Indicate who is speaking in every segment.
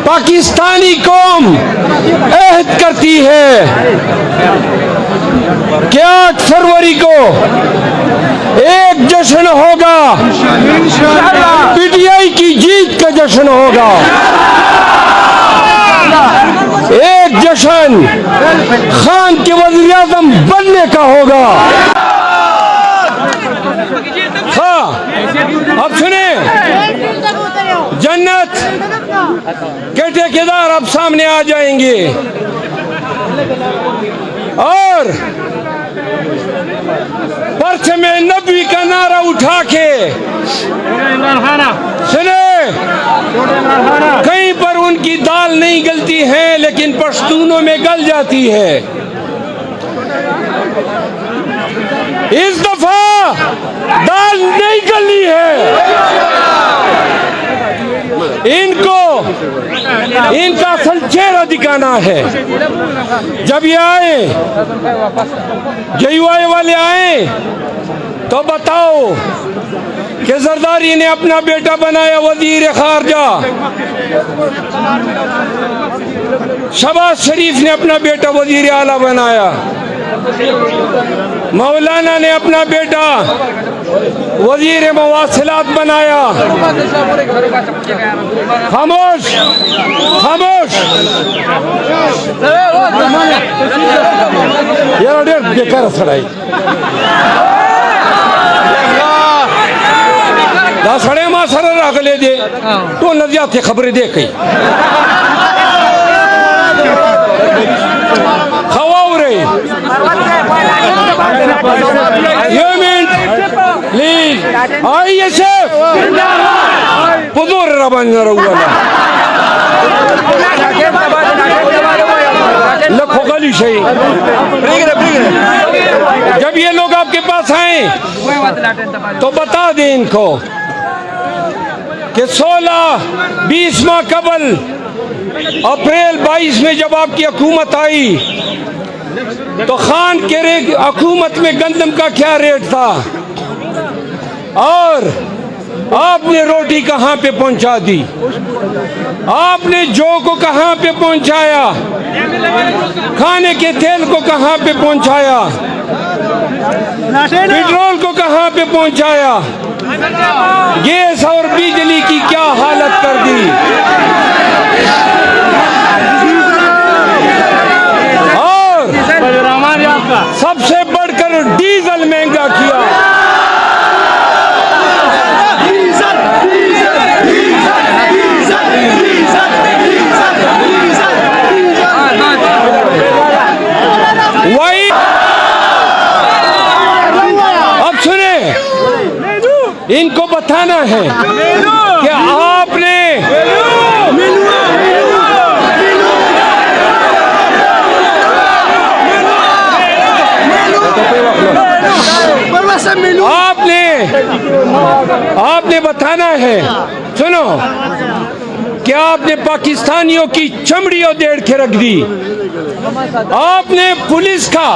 Speaker 1: पाकिस्तानी कौम अहद करती है कि 8 फरवरी को एक जश्न होगा, पीटीआई की जीत का जश्न होगा, एक जश्न खान के वज़ीर आज़म बनने का होगा। हाँ, अब सुने, जन्नत के ठेकेदार अब सामने आ जाएंगे और परचमे नबी का नारा उठा के सुने, कहीं पर उनकी दाल नहीं गलती है लेकिन पश्तूनों में गल जाती है। इस दफा दाल नहीं गली है। इनको इनका असल चेहरा दिखाना है। जब ये आए, JUI वाले आए तो बताओ कि जरदारी ने अपना बेटा बनाया वजीर खारजा, शहबाज शरीफ ने अपना बेटा वजीर आला बनाया, मौलाना ने अपना बेटा वजीर मवासिलात बनाया। खामोश खामोश, यार बेकार सड़ाई दा सड़े मां सर रगले दे तो नदिया थे खबरें दे कई खवाओ रे प्लीज आइए शेफ पुदूर रबन लखो गली शही। जब ये लोग आपके पास आए तो बता दें इनको कि 16-20 माह कबल अप्रैल 22 में जब आपकी हुकूमत आई तो खान के हुकूमत में गंदम का क्या रेट था और आपने रोटी कहां पे पहुंचा दी, आपने जौ को कहां पे पहुंचाया, खाने के तेल को कहां पे पहुंचाया, पेट्रोल को कहां पे पहुंचाया, गैस और बिजली की क्या हालत कर दी। और सबसे बढ़कर डीजल महंगा किया। वही अब सुने, इनको बताना है कि आपने आपने बताना है, सुनो, कि आपने पाकिस्तानियों की चमड़ी उधेड़ के रख दी, आपने पुलिस का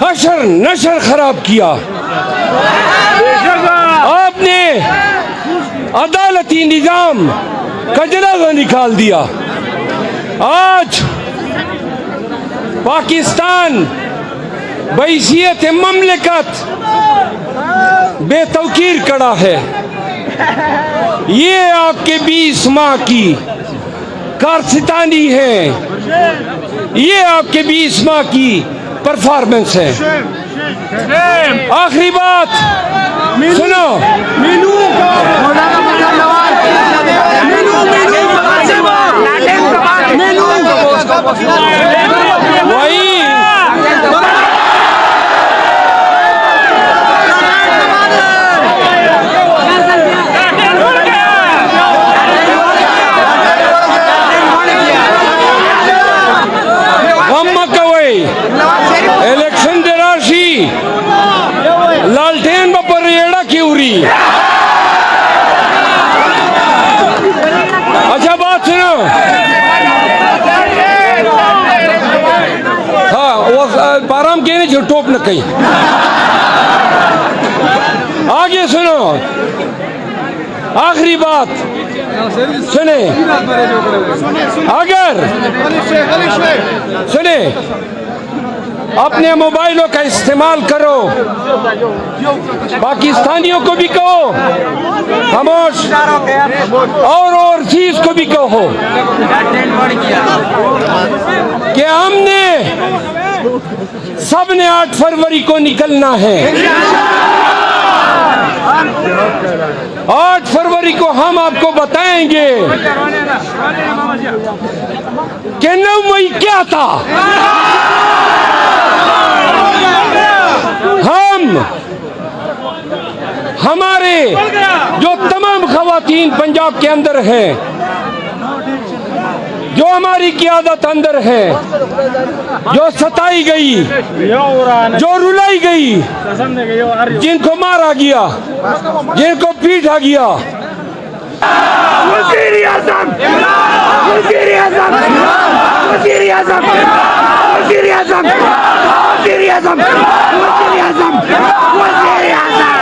Speaker 1: हशर नशर खराब किया, आपने अदालती निजाम का जनाजा निकाल दिया। आज पाकिस्तान बहैसियत ममलिकत बेतौकीर खड़ा है। ये आपके 20 माह की कारस्तानी है, ये आपके 20 माह की परफॉर्मेंस है। आखिरी बात सुनो, वही इलेक्शन दे राशि लालटेन पर एड़ा क्यों रही। अच्छा बात सुनो, हाँ वो बाराम के नहीं टोप न कहीं। आगे सुनो, आखिरी बात, सुने, अगर सुने अपने मोबाइलों का इस्तेमाल करो, पाकिस्तानियों को भी कहो खामोश, और ओवरसीज को भी कहो कि हमने सबने 8 फरवरी को निकलना है। 8 फरवरी को हम आपको बताएंगे कि 9 मई क्या था। हम हमारे जो तमाम खवातीन पंजाब के अंदर हैं, जो हमारी क़ियादत अंदर है, जो सताई गई, जो रुलाई गई, जिनको मारा गया, जिनको पीटा गया, वज़ीर आज़म, वज़ीर आज़म, वज़ीर आज़म, वज़ीर आज़म, वज़ीर आज़म, वज़ीर आज़म, वज़ीर आज़म।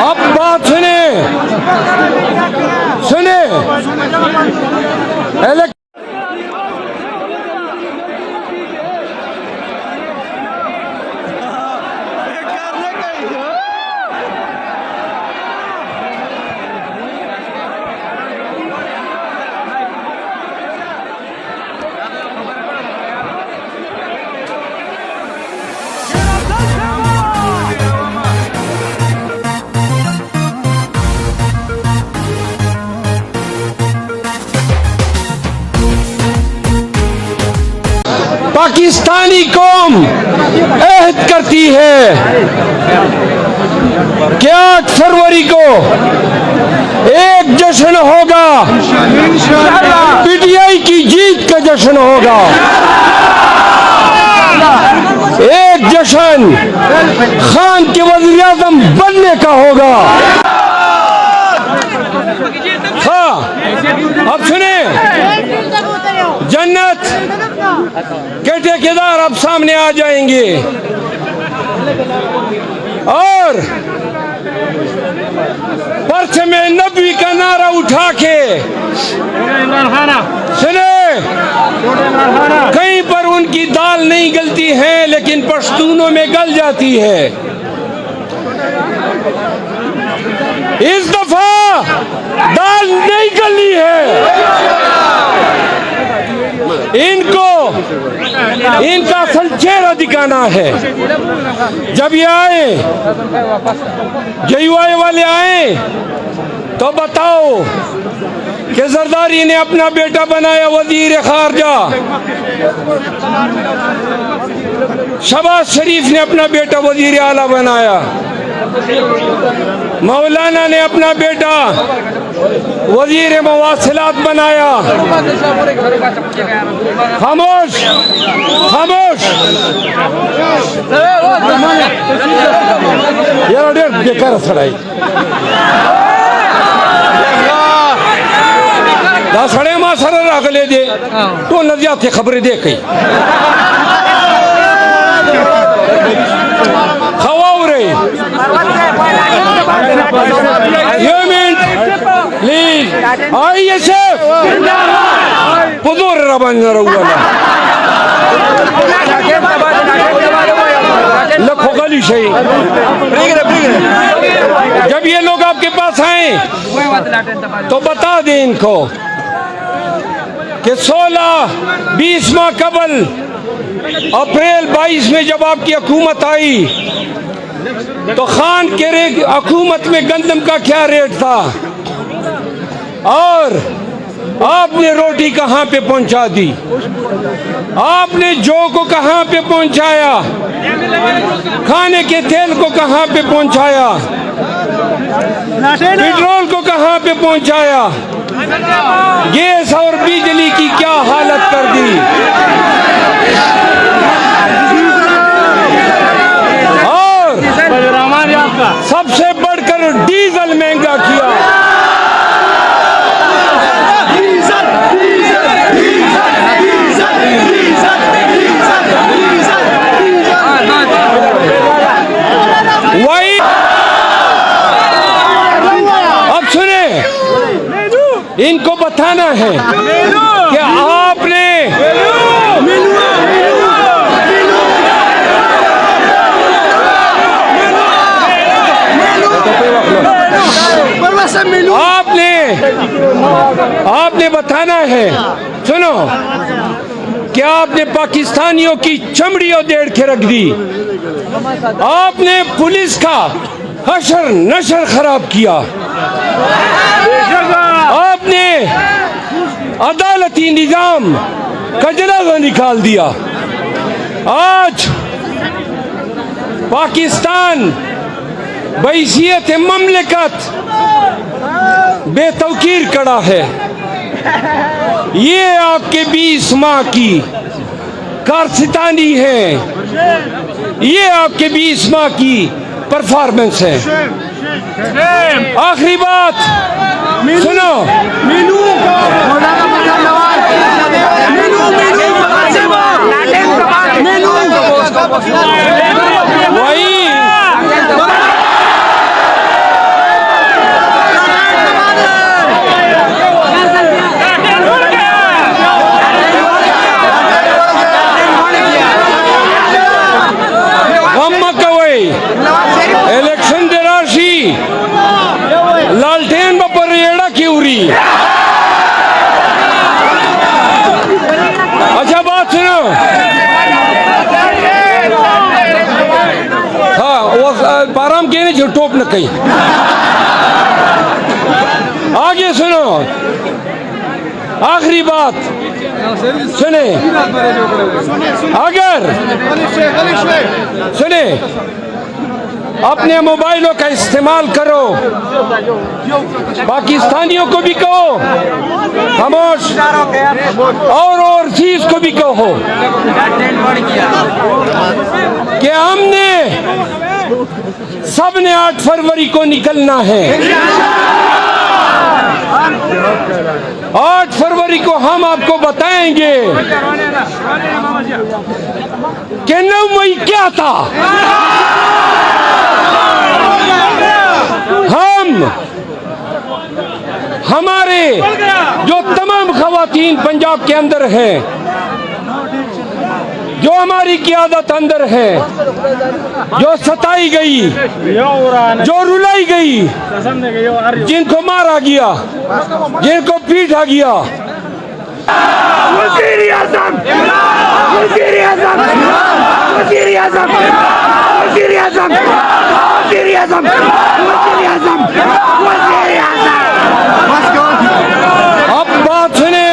Speaker 1: अब बात सुने, सुने, पाकिस्तानी कौम अहद करती है कि 8 फरवरी को एक जश्न होगा, पीटीआई की जीत का जश्न होगा, एक जश्न खान के वज़ीर आज़म बनने का होगा। हाँ, अब सुने, जन्नत के ठेकेदार अब सामने आ जाएंगे और परचम नबी का नारा उठा के, सुने, कहीं पर उनकी दाल नहीं गलती है लेकिन पश्तूनों में गल जाती है। इस दफा दाल नहीं गली है। इनको इनका असल चेहरा दिखाना है। जब ये आए, JUI वाले आए तो बताओ कि जरदारी ने अपना बेटा बनाया वजीर खारजा, शहबाज शरीफ ने अपना बेटा वजीर आला बनाया, मौलाना ने अपना बेटा वजीर मवासिलात बनाया। खामोश, खामोश, यार बेकार सड़ाई सड़े मां सर अगले दे तो नजिया थे खबरें दे कई खवाओ रे प्लीज आइए शेफ पुदूर रबन लखो गली शही। जब ये लोग आपके पास आए तो बता दें इनको कि 16-20 माह कबल अप्रैल 22 में जब आपकी हुकूमत आई तो खान के हुकूमत में गंदम का क्या रेट था और आपने रोटी कहाँ पे पहुंचा दी, आपने जौ को कहाँ पे पहुंचाया, खाने के तेल को कहाँ पे पहुंचाया, पेट्रोल को कहाँ पे पहुंचाया, गैस और बिजली की क्या हालत कर दी। और सबसे बढ़कर डीजल महंगा किया। अब सुने, बताना है कि आपने आपने बताना है, सुनो, क्या आपने पाकिस्तानियों की चमड़ी उधेड़ के रख दी। आपने पुलिस का हशर नशर खराब किया। आपने अदालती निजाम का जनाजा निकाल दिया। आज पाकिस्तान बहैसियत ममलिकत बेतौकीर खड़ा है। ये आपके 20 माह की कारस्तानी है, ये आपके 20 माह की परफॉर्मेंस है। आखिरी बात सुनो, वही इलेक्शन दे राशि लालटेन पर एड़ा क्यों रही। अच्छा बात सुनो, हाँ वो पाराम के नहीं टोप न कहीं। आगे सुनो, आखिरी बात सुने, अगर सुने अपने मोबाइलों का इस्तेमाल करो, पाकिस्तानियों को भी कहो खामोश, और ओवरसीज को भी कहो कि हमने सबने 8 फरवरी को निकलना है। 8 फरवरी को हम आपको बताएंगे कि 9 मई क्या था। हम हमारे जो तमाम खवातीन पंजाब के अंदर हैं, जो हमारी क़ियादत अंदर है, जो सताई गई, जो रुलाई गई, जिनको मारा गया, जिनको पीटा गया, वज़ीर आज़म, वज़ीर आज़म, वज़ीर आज़म, वज़ीर आज़म, वज़ीर आज़म, वज़ीर आज़म, वज़ीर आज़म। अब बात सुने,